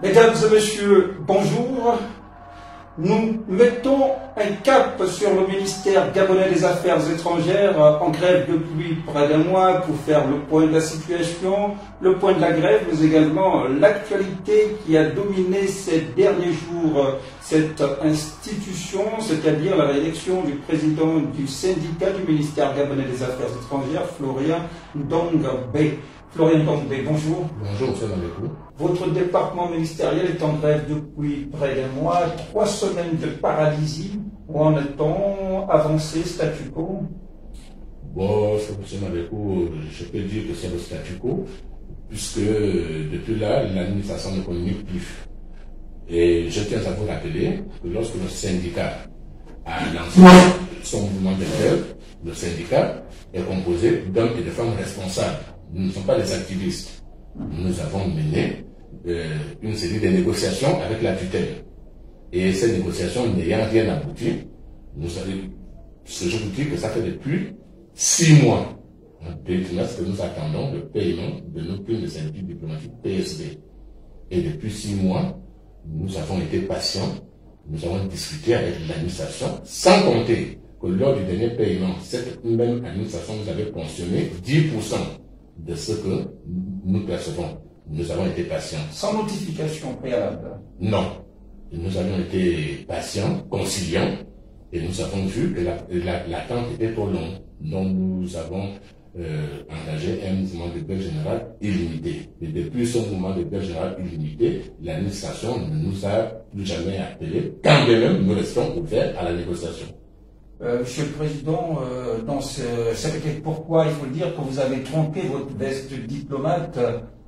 Mesdames et messieurs, bonjour. Nous mettons un cap sur le ministère gabonais des Affaires étrangères en grève depuis près d'un mois pour faire le point de la situation, le point de la grève, mais également l'actualité qui a dominé ces derniers jours cette institution, c'est-à-dire la réélection du président du syndicat du ministère gabonais des Affaires étrangères, Florian Ndongbe. Florian Ndongbe, bonjour. Bonjour, monsieur Malékou. Votre département ministériel est en grève depuis près d'un mois, 3 semaines de paralysie. Où en est-on? Avancé, statu quo? Bon, monsieur Malékou, je peux dire que c'est le statu quo, puisque depuis là, l'administration ne communique plus. Et je tiens à vous rappeler que lorsque le syndicat a lancé son mouvement de grève, le syndicat est composé d'hommes et de femmes responsables. Nous ne sommes pas des activistes. Nous avons mené une série de négociations avec la tutelle. Et ces négociations n'ayant rien abouti, nous savons, je vous dis que ça fait depuis 6 mois, deux trimestres que nous attendons le paiement de nos primes de service diplomatique PSB. Et depuis 6 mois, nous avons été patients, nous avons discuté avec l'administration, sans compter que lors du dernier paiement, cette même administration nous avait pensionné 10% de ce que nous percevons. Nous avons été patients. Sans notification préalable? Non. Nous avons été patients, conciliants, et nous avons vu que l'attente était trop longue. Donc nous avons engagé un mouvement de grève générale illimité. Et depuis ce mouvement de grève générale illimité, l'administration ne nous a plus jamais appelés, quand même nous restons ouverts à la négociation. Monsieur le Président, ça veut dire pourquoi il faut le dire que vous avez trompé votre veste de diplomate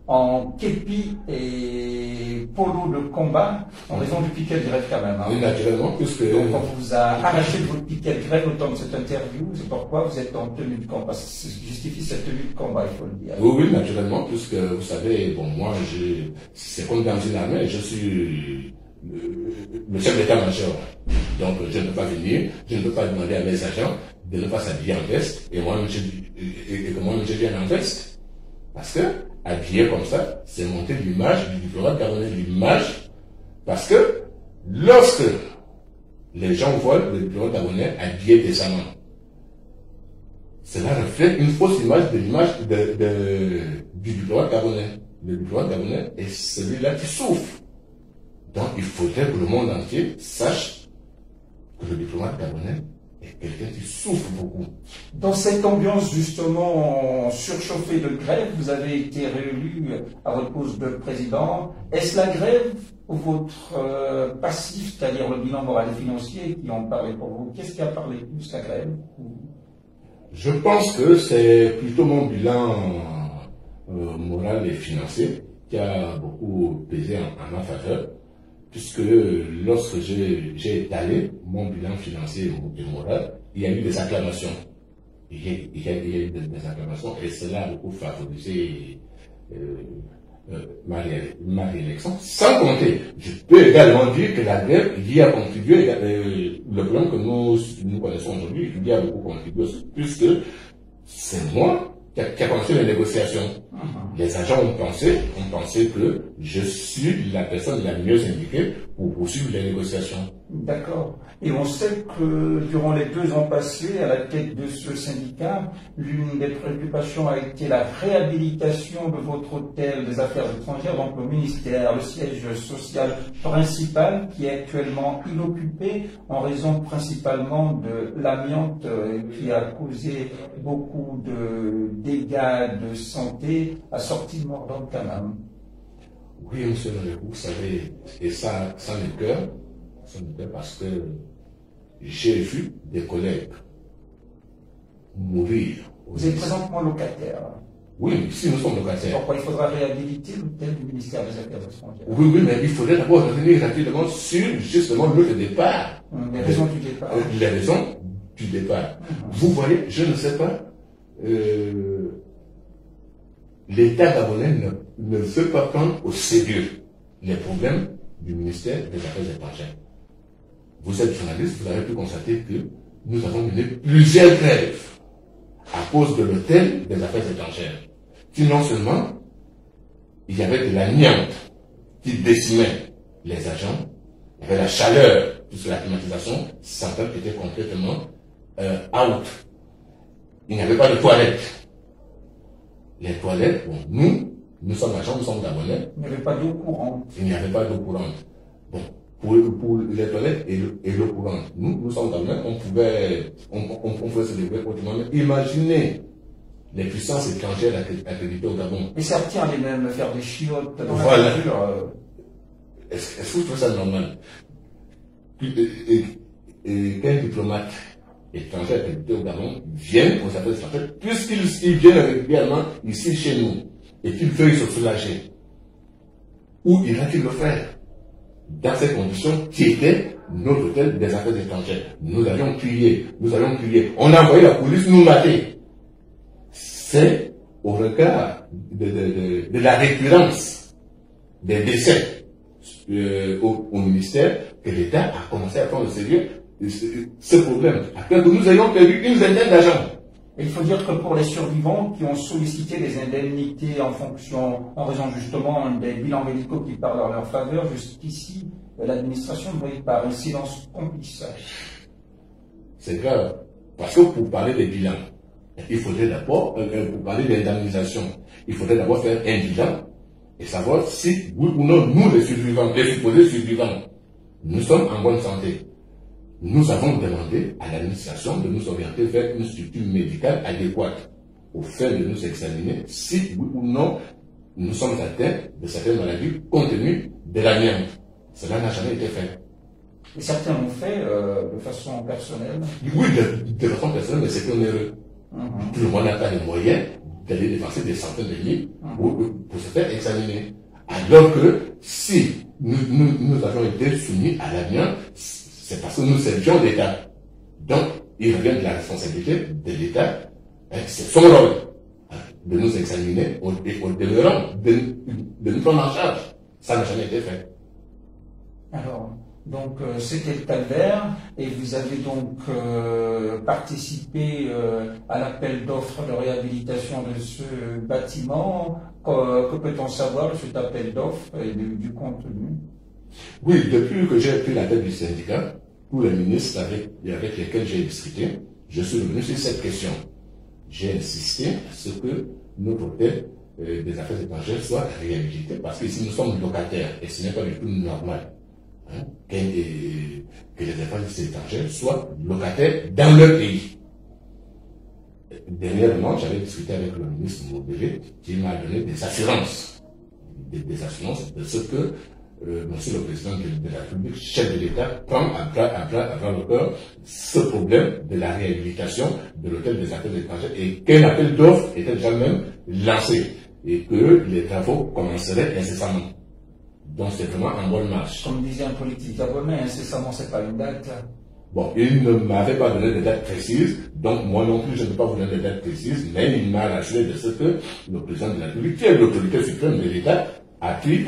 en képi et polo de combat en raison du piquet de grève quand même. Oui, naturellement, puisque... Donc on vous a arraché de votre piquet de grève au temps de cette interview, c'est pourquoi vous êtes en tenue de combat. Ça justifie cette tenue de combat, il faut le dire. Oui, oui, naturellement, puisque vous savez, bon, moi, c'est comme dans une armée, je suis le chef d'état-major. Donc, je ne peux pas venir, je ne peux pas demander à mes agents de ne pas s'habiller en veste, et moi, que moi, je vienne en veste. Parce que, habillé comme ça, c'est monter l'image du diplomate gabonais, l'image, parce que, lorsque les gens voient le diplomate gabonais habillé décemment, cela reflète une fausse image de l'image du diplomate gabonais. Le diplomate gabonais est celui-là qui souffre. Donc, il faudrait que le monde entier sache que le diplomate gabonais est quelqu'un qui souffre beaucoup. Dans cette ambiance justement surchauffée de grève, vous avez été réélu à votre poste de président. Est-ce la grève ou votre passif, c'est-à-dire le bilan moral et financier, qui en parlait pour vous? Qu'est-ce qui a parlé plus, la grève? Je pense que c'est plutôt mon bilan moral et financier qui a beaucoup pesé en ma faveur. Puisque lorsque j'ai étalé mon bilan financier et moral, il y a eu des acclamations. Il y a eu des acclamations et cela a beaucoup favorisé ma réélection. Sans compter, je peux également dire que la grève y a contribué, le problème que nous connaissons aujourd'hui, il y a beaucoup contribué, puisque c'est moi qui a commencé les négociations. Les agents ont pensé que je suis la personne la mieux indiquée pour poursuivre les négociations. D'accord. Et on sait que durant les 2 ans passés à la tête de ce syndicat, l'une des préoccupations a été la réhabilitation de votre hôtel des Affaires étrangères, donc le ministère, le siège social principal qui est actuellement inoccupé en raison principalement de l'amiante qui a causé beaucoup de dégâts de santé assortis de mort dans le canal. Oui, monsieur le vous savez, et ça me cœur, parce que j'ai vu des collègues mourir. Vous êtes présentement locataire. Oui, si nous sommes locataires. Pourquoi il faudra réhabiliter l'hôtel du ministère des Affaires étrangères? Oui, oui, mais il faudrait d'abord revenir rapidement sur justement le départ. Les raisons du départ. Les raisons du départ. Vous voyez, je ne sais pas, l'État gabonais ne veut pas prendre au sérieux les problèmes du ministère des Affaires étrangères. Vous êtes journaliste, vous avez pu constater que nous avons mené plusieurs grèves à cause de l'hôtel des Affaires étrangères. Qui non seulement il y avait de l'amiante qui décimait les agents, il y avait la chaleur, puisque la climatisation centrale était complètement out. Il n'y avait pas de toilettes. Les toilettes, bon, nous sommes agents, nous sommes Gabonais. Il n'y avait pas d'eau courante. Il n'y avait pas d'eau courante. Bon, pour les toilettes et l'eau courante, nous sommes Gabonais, on pouvait se débrouiller autrement. Mais imaginez les puissances étrangères accréditées au Gabon. Et certains allaient même faire des chiottes dans voilà. la nature. Est-ce que vous trouvez ça normal? Et qu'un diplomate étranger accrédité au Gabon vienne aux affaires étrangères, puisqu'ils viennent régulièrement ici chez nous, et qu'ils veuillent se soulager? Où ira-t-il le faire? Dans ces conditions qui étaient notre hôtel des affaires étrangères. Nous allions crier. On a envoyé la police nous mater. C'est au regard de la récurrence des décès au ministère que l'État a commencé à prendre au sérieux ce problème. Après que nous ayons perdu une vingtaine d'agents. Il faut dire que pour les survivants qui ont sollicité des indemnités en raison justement des bilans médicaux qui parlent en leur faveur, jusqu'ici, l'administration voyait par un silence complice. C'est grave. Parce que pour parler des bilans, il faudrait d'abord, pour parler d'indemnisation, il faudrait d'abord faire un bilan et savoir si, oui ou non, nous les survivants, les supposés survivants, nous sommes en bonne santé. Nous avons demandé à l'administration de nous orienter vers une structure médicale adéquate au fait de nous examiner si, oui ou non, nous sommes atteints de certaines maladies compte tenu de l'amiante. Cela n'a jamais été fait. Et certains l'ont fait de façon personnelle. Oui, de façon personnelle, mais c'est onéreux. Tout le monde n'a pas les moyens d'aller dépenser des centaines de milliers pour se faire examiner. Alors que si nous avions été soumis à l'amiante, c'est parce que nous servions l'État. Donc, il revient de la responsabilité de l'État, c'est son rôle, de nous examiner et au demeurant, de nous prendre en charge. Ça n'a jamais été fait. Alors, donc c'était le calvaire et vous avez donc participé à l'appel d'offres de réhabilitation de ce bâtiment. Que peut-on savoir de cet appel d'offres et du contenu? Oui, depuis que j'ai pris la tête du syndicat, tous les ministres avec lesquels j'ai discuté, je suis revenu sur cette question. J'ai insisté à ce que notre hôtel des affaires étrangères soit réhabilité parce que ici nous sommes locataires et ce n'est pas du tout normal que les affaires étrangères soient locataires dans leur pays. Dernièrement, j'avais discuté avec le ministre Mobélé qui m'a donné des assurances de ce que Monsieur le Président de la République, chef de l'État, prend à bras le corps ce problème de la réhabilitation de l'hôtel des affaires étrangères et qu'un appel d'offres était déjà même lancé et que les travaux commenceraient incessamment. Donc c'est vraiment en bonne marche. Comme disait un politique gabonais, incessamment c'est pas une date. Bon, il ne m'avait pas donné de date précise, donc moi non plus je ne peux pas vous donner de date précise, mais il m'a rassuré de ce que le Président de la République, qui est l'autorité suprême de l'État, a pris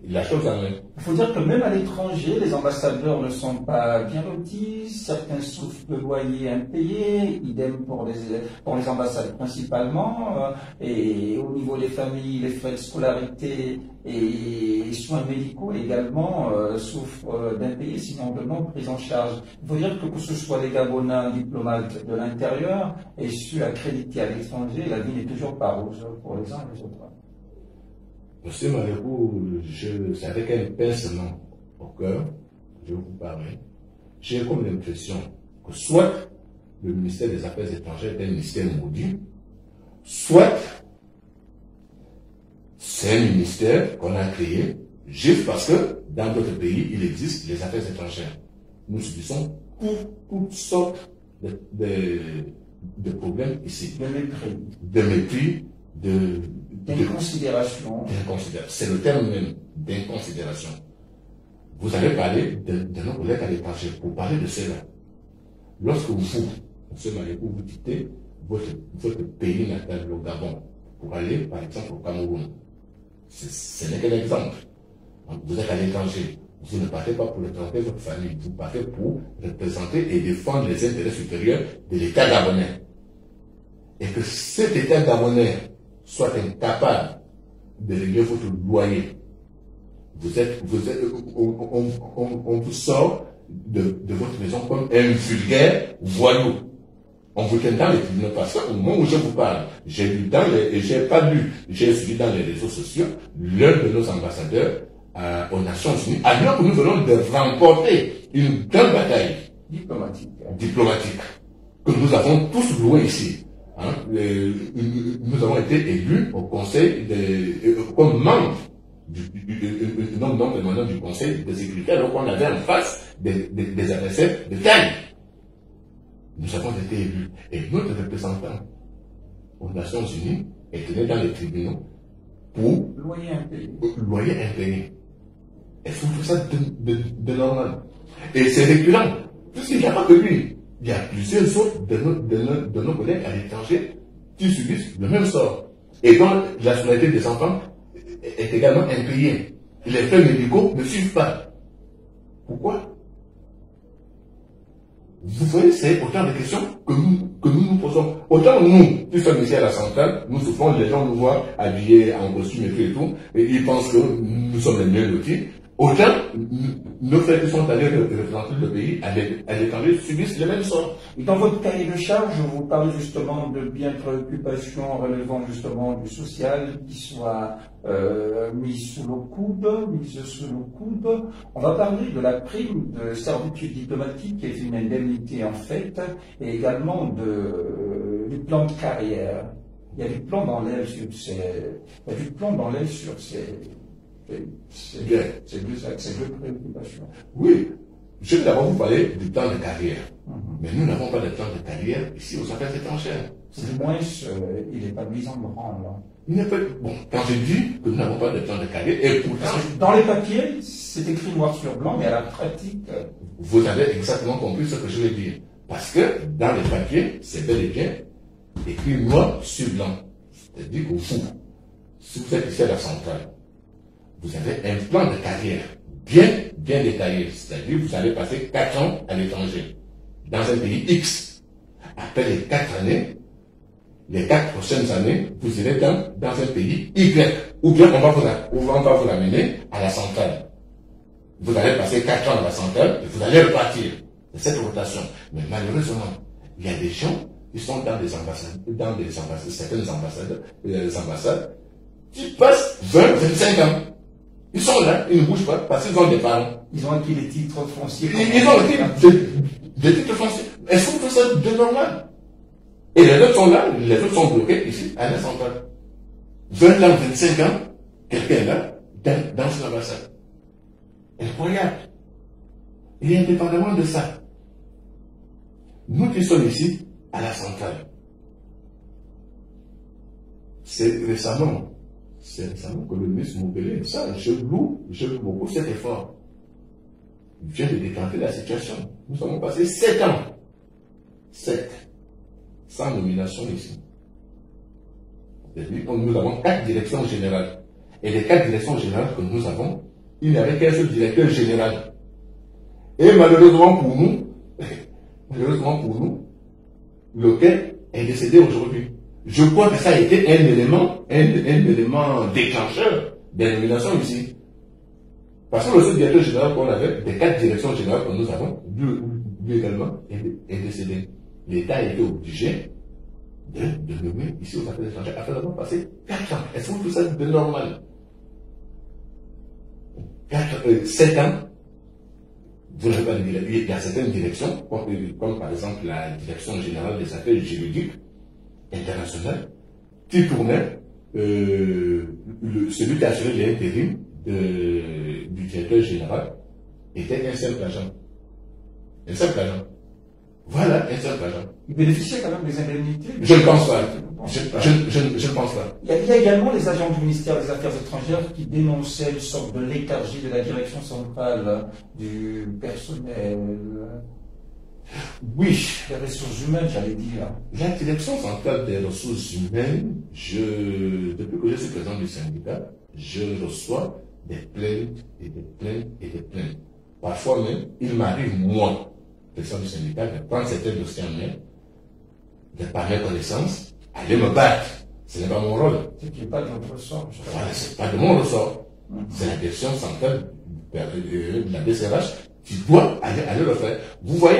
la chose en main. Il faut dire que même à l'étranger, les ambassadeurs ne sont pas bien lotis, certains souffrent de loyers impayés, idem pour les ambassades principalement, et au niveau des familles, les frais de scolarité et soins médicaux également souffrent d'impayés, sinon de non prise en charge. Il faut dire que ce soit les Gabonais diplomates de l'intérieur et ceux accrédités à l'étranger, la vie n'est toujours pas rose pour les uns et les autres. Monsieur Malékou, c'est avec un pincement au cœur, je vous parle. J'ai comme l'impression que soit le ministère des Affaires étrangères est un ministère maudit, soit c'est un ministère qu'on a créé juste parce que dans d'autres pays, il existe les affaires étrangères. Nous subissons toutes sortes de problèmes ici. De mépris, d'inconsidération. C'est le terme même, d'inconsidération. Vous avez parlé de nos collègues à l'étranger. Pour parler de cela, lorsque vous, M. Malékou, vous quittez votre pays natal, le Gabon, pour aller, par exemple, au Cameroun, ce n'est qu'un exemple. Vous êtes à l'étranger. Vous ne partez pas pour représenter votre famille. Vous partez pour représenter et défendre les intérêts supérieurs de l'État gabonais. Et que cet État gabonais soit incapable de régler votre loyer, on vous sort de votre maison comme un vulgaire voyou. On vous tient dans les tribunaux parce qu'au moment où je vous parle, j'ai suivi dans les réseaux sociaux l'un de nos ambassadeurs aux Nations Unies, alors que nous venons de remporter une grande bataille diplomatique que nous avons tous loué ici. Hein. Nous avons été élus au conseil comme membres du conseil de sécurité, alors qu'on avait en face des adversaires de taille. Nous avons été élus. Et notre représentant aux Nations Unies était dans les tribunaux pour loyer impayé. Est-ce qu'on fait ça de normal? Et c'est récurrent, puisqu'il n'y a pas que lui. Il y a plusieurs autres de nos collègues à l'étranger qui subissent le même sort. Et dont la scolarité des enfants est également impayée. Les frais médicaux ne suivent pas. Pourquoi? Vous voyez, c'est autant de questions que nous posons. Autant nous, qui sommes ici à la centrale, nous souffrons, les gens nous voient habillés en costume et tout, et ils pensent que nous sommes les mieux lotis. Autant nos frères qui sont allés représenter le pays à l'étranger subissent le même sort. Dans votre cahier de charge, vous parlez justement de bien préoccupations relevant justement du social qui soit mise sous le coude. On va parler de la prime de servitude diplomatique qui est une indemnité en fait, et également du plan de carrière. Il y a du plan dans l'aile sur ces deux préoccupations. Oui, je vais d'abord vous parler du plan de carrière. Mais nous n'avons pas de plan de carrière ici aux affaires étrangères. Du moins, il n'est pas mis en branle. Il n'est pas. Bon, quand je dis que nous n'avons pas de plan de carrière, et pourtant. Dans les papiers, c'est écrit noir sur blanc, mais à la pratique. Vous avez exactement compris ce que je veux dire. Parce que dans les papiers, c'est bel et bien écrit noir sur blanc. C'est-à-dire que vous, si vous êtes ici à la centrale, vous avez un plan de carrière bien détaillé. C'est-à-dire que vous allez passer 4 ans à l'étranger, dans un pays X. Après les 4 années, les 4 prochaines années, vous irez dans un pays Y. Ou bien on va vous l'amener à la centrale. Vous allez passer 4 ans à la centrale et vous allez repartir. C'est cette rotation. Mais malheureusement, il y a des gens qui sont dans certaines ambassades, qui passent 20-25 ans. Ils sont là, ils ne bougent pas parce qu'ils ont des parents. Ils ont acquis les titres fonciers. Ils ont acquis des titres fonciers. Est-ce qu'on fait ça de normal? Et les autres sont là, les autres sont bloqués ici, à la centrale. 20 ans, 25 ans, quelqu'un est là, dans une ambassade. Incroyable. Et indépendamment de ça, nous qui sommes ici, à la centrale, c'est récemment que le ministre Moubelé, ça, je loue beaucoup cet effort. Il vient de décanter la situation. Nous avons passé 7 ans. 7. Sans nomination ici. Nous avons 4 directions générales. Et les 4 directions générales que nous avons, il n'y avait qu'un seul directeur général. Et malheureusement pour nous, lequel est décédé aujourd'hui. Je crois que ça a été un élément déclencheur des nominations ici. Parce que le seul directeur général qu'on avait, des 4 directions générales que nous avons, lui également est décédé. L'État a été obligé de nommer ici aux affaires étrangères après avoir passé 4 ans. Est-ce que tout ça est normal? 7 ans, vous n'avez pas de direction. Il y a certaines directions, comme par exemple la direction générale des affaires juridiques internationales, qui tournait celui qui assurait l'intérim du directeur général était un simple agent. Un simple agent. Voilà, un simple agent. Il bénéficiait quand même des indemnités. Je ne pense pas. Je ne pense pas. Il y a également les agents du ministère des Affaires étrangères qui dénonçaient une sorte de léthargie de la direction centrale du personnel. Oui. Des ressources humaines, j'allais dire. La direction centrale des ressources humaines, depuis que je suis président du syndicat, je reçois des plaintes et des plaintes et des plaintes. Parfois même, il m'arrive, moi, président du syndicat, de prendre certains dossiers en main, de par mes connaissances, aller me battre. Ce n'est pas mon rôle. Ce qui n'est pas de votre ressort. Voilà, ce n'est pas de mon ressort. C'est la direction centrale de la DCRH qui doit aller le faire. Vous voyez,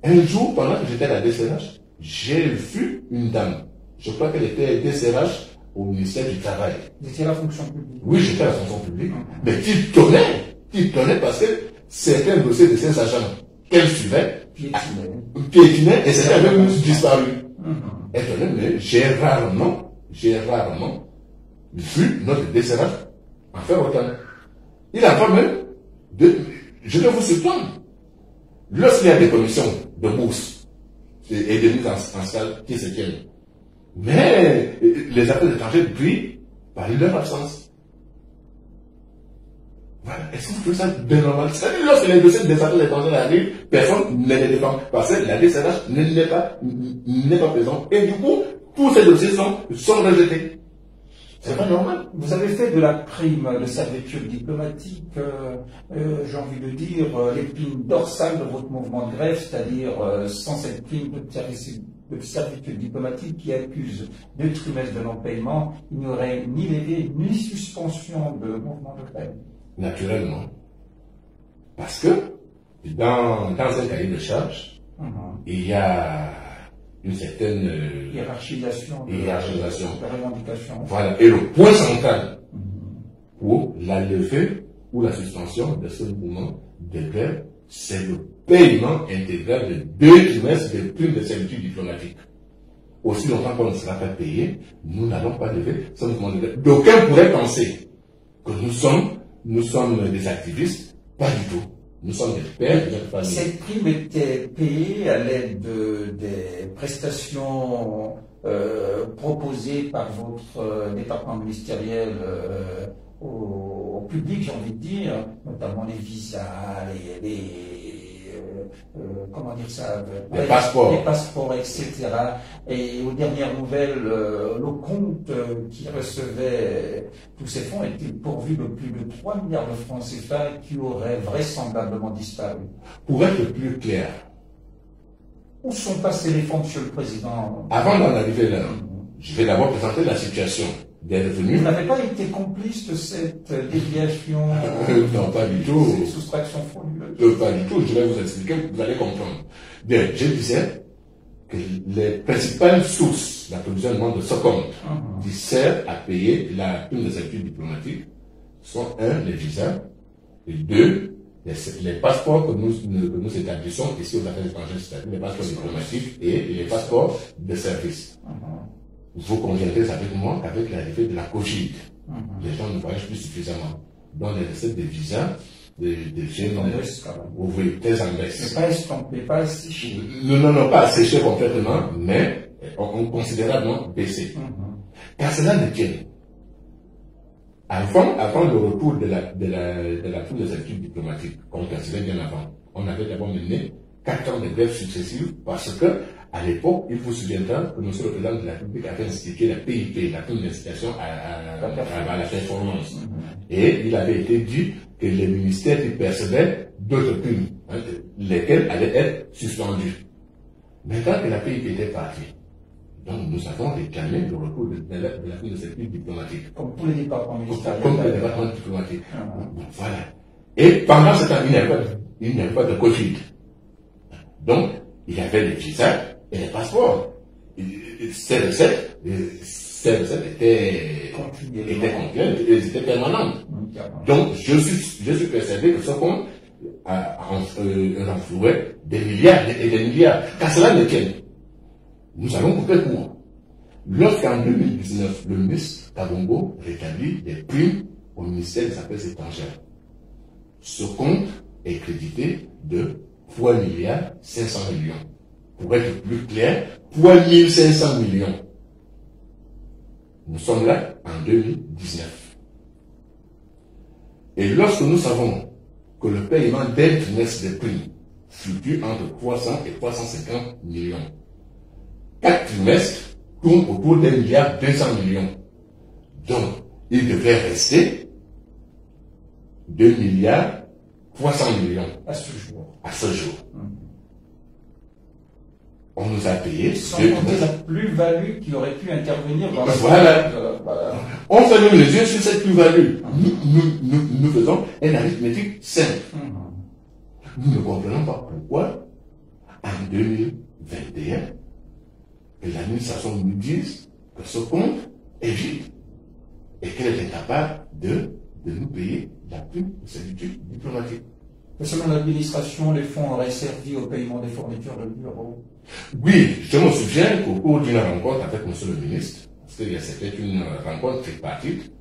un jour, pendant que j'étais à la DCRH, j'ai vu une dame. Je crois qu'elle était DCRH au ministère du Travail. Vous étiez à la fonction publique? Oui, j'étais à la fonction publique. Mais qui tenait parce que certains dossiers de ces agents qu'elle suivait, piétinait et c'était même disparu. Elle tenait, mais j'ai rarement vu notre DCRH en faire autant. Il a pas même je vais vous surprendre. Lorsqu'il y a des commissions de bourse et de mise en salle qui se tiennent, mais les affaires étrangères brillent par leur absence. Voilà. Est-ce que vous trouvez ça bien normal? C'est-à-dire, lorsque les dossiers des affaires étrangères arrivent, personne ne les défend. Parce que la DCRH n'est pas présente. Et du coup, tous ces dossiers sont rejetés. C'est pas normal. Vous avez fait de la prime de servitude diplomatique, j'ai envie de dire, l'épine dorsale de votre mouvement de grève, c'est-à-dire sans cette prime de servitude diplomatique qui accuse 2 trimestres de non-paiement, il n'y aurait ni levée ni suspension de mouvement de grève. Naturellement. Parce que dans un cahier de charge, il y a une certaine hiérarchisation de revendications. Voilà. Et le point central pour la levée ou la suspension de ce mouvement de grève, c'est le paiement intégral de 2 trimestres de primes de servitude diplomatique. Aussi longtemps qu'on ne sera pas payé, nous n'allons pas lever ce mouvement de grève. D'aucuns pourraient penser que nous sommes des activistes, pas du tout. Nous sommes des pères de notre famille. Cette prime était payée à l'aide des prestations proposées par votre département ministériel au public, j'ai envie de dire, notamment les visas, comment dire ça, les passeports, etc. Et aux dernières nouvelles, le compte qui recevait tous ces fonds était pourvu de plus de 3 milliards de francs CFA qui auraient vraisemblablement disparu. Pour être plus clair, où sont passés les fonds, Monsieur le Président? Avant d'en arriver là, je vais d'abord présenter la situation des revenus. Vous n'avez pas été complice de cette déviation? Non, pas du tout. Cette soustraction frauduleuse? Pas du tout, je vais vous expliquer, vous allez comprendre. Bien, je disais que les principales sources d'approvisionnement de ce compte qui sert à payer la prime de servitude diplomatique sont 1, les visas, et 2, les passeports que nous établissons ici aux affaires étrangères, c'est-à-dire les passeports diplomatiques et les passeports de service. Vous conviendrez avec moi qu'avec l'arrivée de la Covid, les gens ne voyagent plus suffisamment. Donc les recettes des visas, des jeunes, oui, très en baisse. Mais pas estompé, pas asséché. Non, pas asséché complètement, mais on considérablement baissé. Car cela ne tient. Avant le retour de la prime de servitude diplomatique, qu'on considérait bien avant, on avait d'abord mené 4 ans de grève successives parce que, à l'époque, il vous souviendra que M. le Président de la République avait institué la PIP, la prime d'incitation à la performance. Et il avait été dit que les ministères qui percevaient d'autres primes, lesquelles allaient être suspendues. Maintenant que la PIP était partie, donc nous avons réclamé le retour de la prime de servitude diplomatique. Comme tous les départements ministériels. Comme les départements diplomatiques. Voilà. Et pendant ce temps, il n'y avait pas de Covid. Donc, il y avait les visas et les passeports. Ces recettes étaient complètes, elles étaient permanentes. Donc, je suis persuadé que ce compte renflouait des milliards et des milliards. Car cela ne tient. Nous allons couper court. Lorsqu'en 2019, le ministre Kabongo rétablit des primes au ministère des Affaires étrangères, ce compte est crédité de 3 milliards 500 millions. Pour être plus clair, 3 500 millions. Nous sommes là en 2019. Et lorsque nous savons que le paiement d'un trimestre de primes fluctue entre 300 et 350 millions, 4 trimestres tournent autour d'1 milliard 200 millions. Donc, il devrait rester 2 milliards 300 millions à ce jour. À ce jour. On nous a payé. Sans compter la plus-value qui aurait pu intervenir dans voilà. On ferme les yeux sur cette plus-value. Nous faisons un arithmétique simple. Nous ne comprenons pas pourquoi, en 2021, que l'administration nous dise que ce compte est vide et qu'elle est incapable de nous payer la prime de servitude diplomatique. Selon l'administration, les fonds auraient servi au paiement des fournitures de bureaux. Oui, je me souviens qu'au cours d'une rencontre avec M. le ministre, parce que c'était une rencontre tripartite,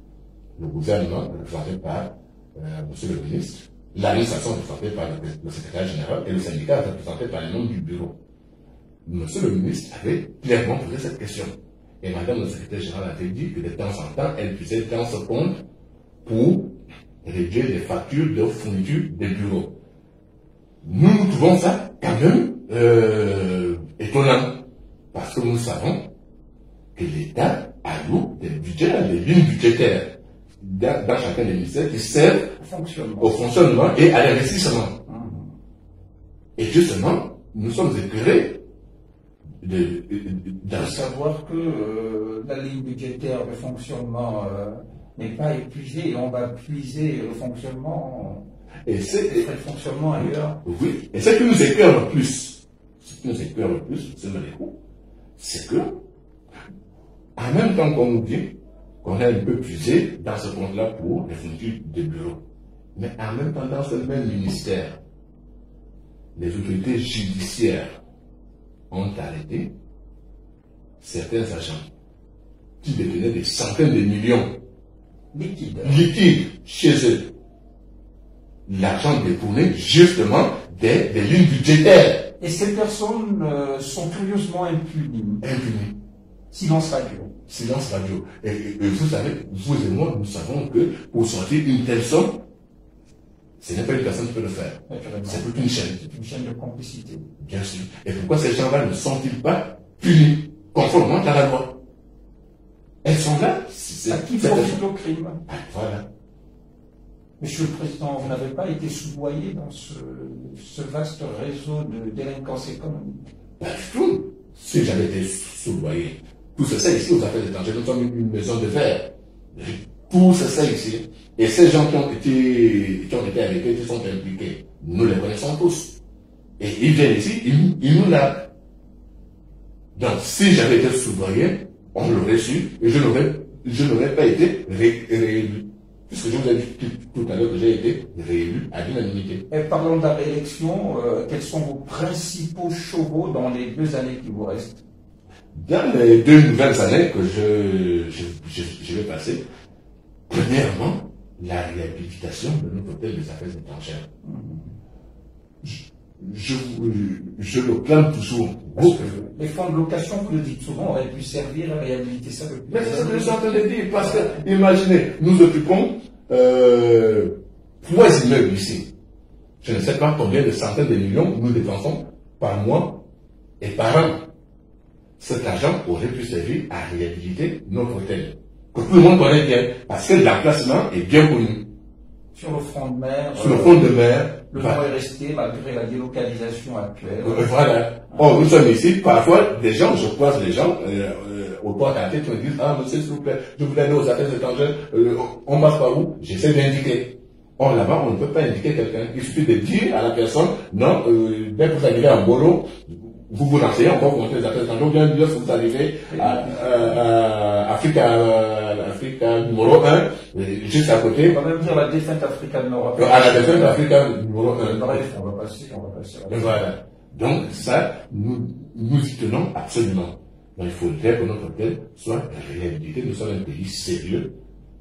le gouvernement, représenté par M. le ministre, l'administration représentée par le secrétaire général et le syndicat représenté par les membres du bureau. M. le ministre avait clairement posé cette question. Et Madame le secrétaire général avait dit que de temps en temps, elle puisait dans ce compte pour réduire les factures de fourniture des bureaux. Nous trouvons ça quand même étonnant, parce que nous savons que l'État alloue des budgets, des lignes budgétaires dans chacun des ministères qui servent au fonctionnement et à l'investissement. Et justement, nous sommes éclairés de savoir que la ligne budgétaire de fonctionnement n'est pas épuisée et on va puiser le fonctionnement. Et c'est le fonctionnement ailleurs. Oui, et ce qui nous éclaire le plus, c'est que, en même temps qu'on nous dit qu'on a un peu puisé dans ce compte-là pour les fournitures de bureaux, mais en même temps, dans ce même ministère, les autorités judiciaires ont arrêté certains agents qui détenaient des centaines de millions liquides chez eux. L'argent détourné justement des lignes budgétaires. Et ces personnes sont curieusement impunies. Silence radio. Silence radio. Et vous savez, vous et moi, nous savons que pour sortir une telle somme, ce n'est pas une personne qui peut le faire. C'est toute une chaîne. C'est une chaîne de complicité. Bien sûr. Et pourquoi ces gens-là ne sont-ils pas punis conformément à la loi? Elles sont là. À qui profite au crime? Voilà. Monsieur le Président, vous n'avez pas été soudoyé dans ce vaste réseau de délinquance économique? Pas du tout. Si j'avais été soudoyé, tout c'est ça ici aux affaires étrangères, nous sommes une maison de verre. Tout c'est ça ici. Et ces gens qui ont été arrêtés, qui sont impliqués, nous les connaissons tous. Et ils viennent ici, ils nous lavent. Donc, si j'avais été soudoyé, on l'aurait su et je n'aurais pas été réélu. Puisque je vous ai dit tout à l'heure que j'ai été réélu à l'unanimité. Et parlons de la réélection, quels sont vos principaux chevaux dans les 2 années qui vous restent? Dans les 2 nouvelles années que je vais passer, premièrement, la réhabilitation de notre hôtel des affaires étrangères. Je le clame toujours. Les fonds de location, vous le dites souvent, auraient pu servir à réhabiliter ça depuis. Mais c'est ce que je suis en train de dire, parce que, imaginez, nous occupons 3 immeubles ici. Je ne sais pas combien de centaines de millions nous dépensons par mois et par an. Cet argent aurait pu servir à réhabiliter notre hôtel, que tout le monde connaît bien, parce que l'emplacement est bien connu. Sur le front de mer. Sur le front de mer. Le nom est resté malgré la délocalisation actuelle. Voilà. Or, nous sommes ici, parfois, des gens, je croise les gens au port d'arrêt qui me disent, ah, monsieur, s'il vous plaît, je voulais aller aux affaires étrangères, on passe par où? J'essaie d'indiquer. Or, là-bas, on ne peut pas indiquer quelqu'un. Il suffit de dire à la personne, non, dès que vous arrivez à Mbolo, vous vous renseignez encore pour montrer les affaires étrangères, ou bien dire que vous arrivez à Africa numéro 1, juste à côté. On va même dire la défunte Africa Nord. À la défunte Africa numéro 1. Bref, on va passer. Voilà. Donc, ça, nous y tenons absolument. Donc, il faudrait que notre hôtel soit réhabilité. Nous sommes un pays sérieux.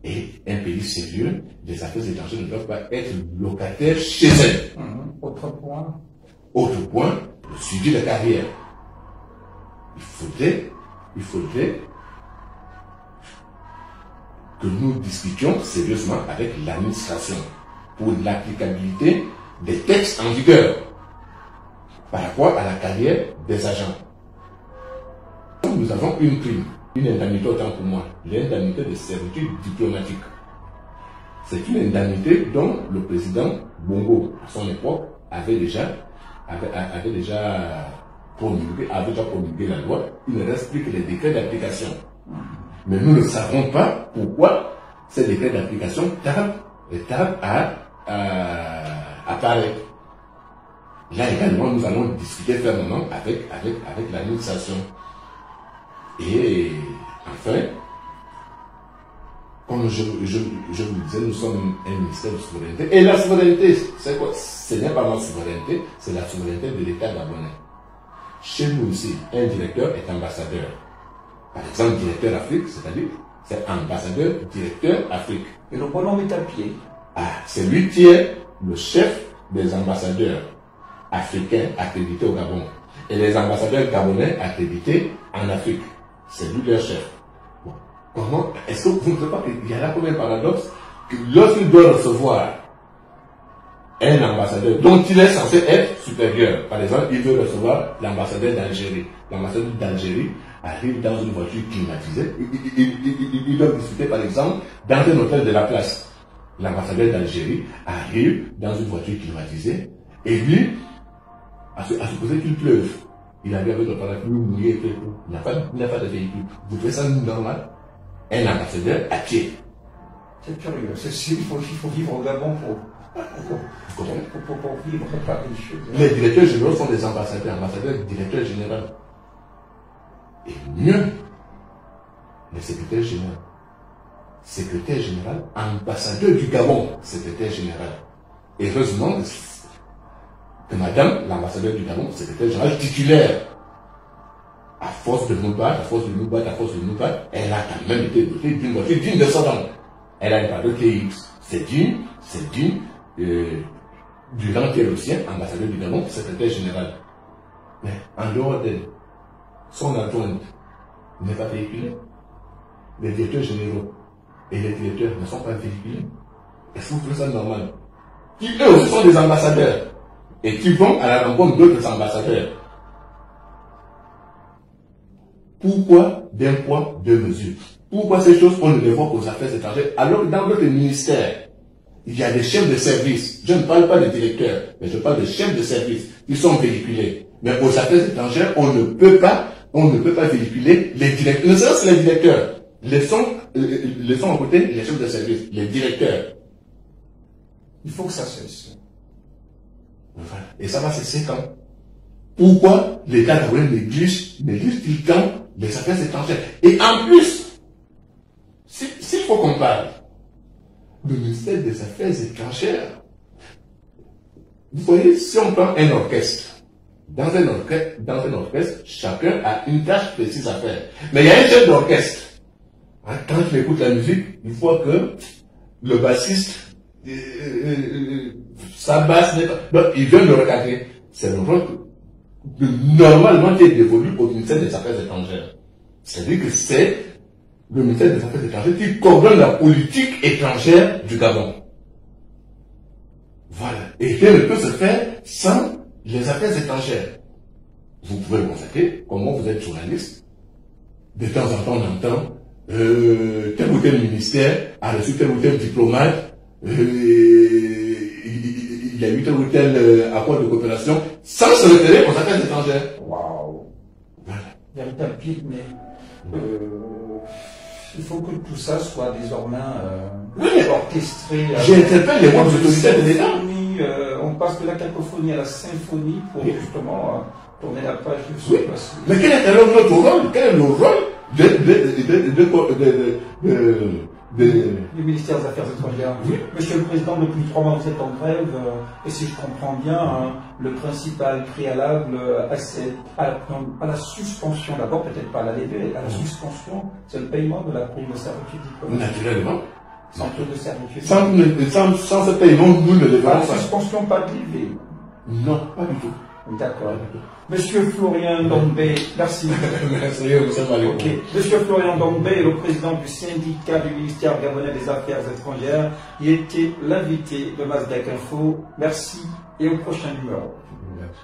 Et un pays sérieux, les affaires étrangères ne doivent pas être locataires chez elles. Autre point. Autre point, le suivi de carrière. Il faudrait que nous discutions sérieusement avec l'administration pour l'applicabilité des textes en vigueur par rapport à la carrière des agents. Nous avons une prime, une indemnité autant pour moi, l'indemnité de servitude diplomatique. C'est une indemnité dont le président Bongo, à son époque, avait déjà avait déjà promulgué la loi, il ne reste plus que les décrets d'application. Mais nous ne savons pas pourquoi ces décrets d'application tardent à apparaître. Là également, nous allons discuter fermement avec l'administration. Et enfin, comme je vous disais, nous sommes un ministère de souveraineté. Et la souveraineté, c'est quoi? Ce n'est pas notre souveraineté, c'est la souveraineté de l'État gabonais. Chez nous ici, un directeur est ambassadeur. Par exemple, directeur Afrique, c'est-à-dire, c'est ambassadeur, directeur Afrique. Et le bonhomme est à pied. Ah, c'est lui qui est le chef des ambassadeurs africains accrédités au Gabon. Et les ambassadeurs gabonais accrédités en Afrique. C'est lui leur chef. Bon. Comment, est-ce que vous ne trouvez pas qu'il y a là comme un paradoxe que lorsqu'il doit recevoir un ambassadeur dont il est censé être supérieur, par exemple, il veut recevoir l'ambassadeur d'Algérie. L'ambassadeur d'Algérie arrive dans une voiture climatisée. Il doit discuter, par exemple, dans un hôtel de la place. L'ambassadeur d'Algérie arrive dans une voiture climatisée et lui, à supposer qu'il pleuve, il arrive avec le parapluie mouillé et tout. Il n'a pas de véhicule. Vous trouvez ça normal? Un ambassadeur à pied. C'est curieux. Il faut vivre au Gabon pour vivre par les choses. Les directeurs généraux sont des ambassadeurs, directeurs généraux. Et mieux, le secrétaire général. Secrétaire général, ambassadeur du Gabon, secrétaire général. Et heureusement que madame, l'ambassadeur du Gabon, secrétaire général titulaire, à force de nous battre, elle a quand même été dotée d'une voiture digne de son nom. Elle a une part de TX. C'est digne, durant qu'elle aussi, ambassadeur du Gabon, secrétaire général. Mais en dehors d'elle, son adjointe n'est pas véhiculée. Les directeurs généraux et les directeurs ne sont pas véhiculés. Est-ce que vous trouvez ça normal? Qui eux aussi sont des ambassadeurs et qui vont à la rencontre d'autres ambassadeurs. Pourquoi d'un poids, deux mesures? Pourquoi ces choses on ne les voit qu'aux affaires étrangères alors que dans notre ministère, il y a des chefs de service. Je ne parle pas des directeurs, mais je parle des chefs de service qui sont véhiculés. Mais aux affaires étrangères, on ne peut pas véhiculer les directeurs. Ne serait-ce que les directeurs. Laissons à côté les chefs de service, les directeurs. Il faut que ça cesse. Voilà. Et ça va cesser quand? Pourquoi l'État gabonais néglige-t-il quand les affaires étrangères? Et en plus, s'il faut qu'on parle, le ministère des Affaires étrangères, vous voyez, si on prend un orchestre, dans un orchestre, chacun a une tâche précise à faire. Mais il y a un chef d'orchestre. Hein, quand il écoute la musique, il faut que le bassiste, sa basse n'est pas... Donc, il vient de recadrer. C'est le rôle normalement qui est dévolu au ministère des Affaires étrangères. C'est-à-dire que c'est le ministère des Affaires étrangères qui coordonne la politique étrangère du Gabon. Voilà. Et rien ne peut se faire sans les affaires étrangères. Vous pouvez le constater, comment vous êtes journaliste. De temps en temps, on entend tel ou tel ministère a reçu tel ou tel diplomate, il y a eu tel ou tel accord de coopération, sans se référer aux affaires étrangères. Waouh! Voilà. Véritable pic, mais il faut que tout ça soit désormais orchestré. J'interpelle les membres autoritaires de l'État. On passe de la cacophonie à la symphonie pour justement tourner la page de ce passé. Mais quel est alors notre rôle? Quel est le rôle du ministère des Affaires étrangères? Oui. Monsieur le Président, depuis 3 mois vous êtes en grève, et si je comprends bien, le principal préalable à la suspension, d'abord peut-être pas à la levée, à la suspension, c'est le paiement de la prime de servitude diplomatique. Naturellement. Sans taux de servitude. Sans ce paiement, nous ne levons pas pas. de suspension, pas de levée. Non, pas du tout. D'accord. Monsieur Florian Ndombé, merci. Merci, vous Ok. Monsieur Florian Ndombé, le président du syndicat du ministère gabonais des Affaires étrangères, il était l'invité de Masdaq Info. Merci et au prochain numéro. Merci.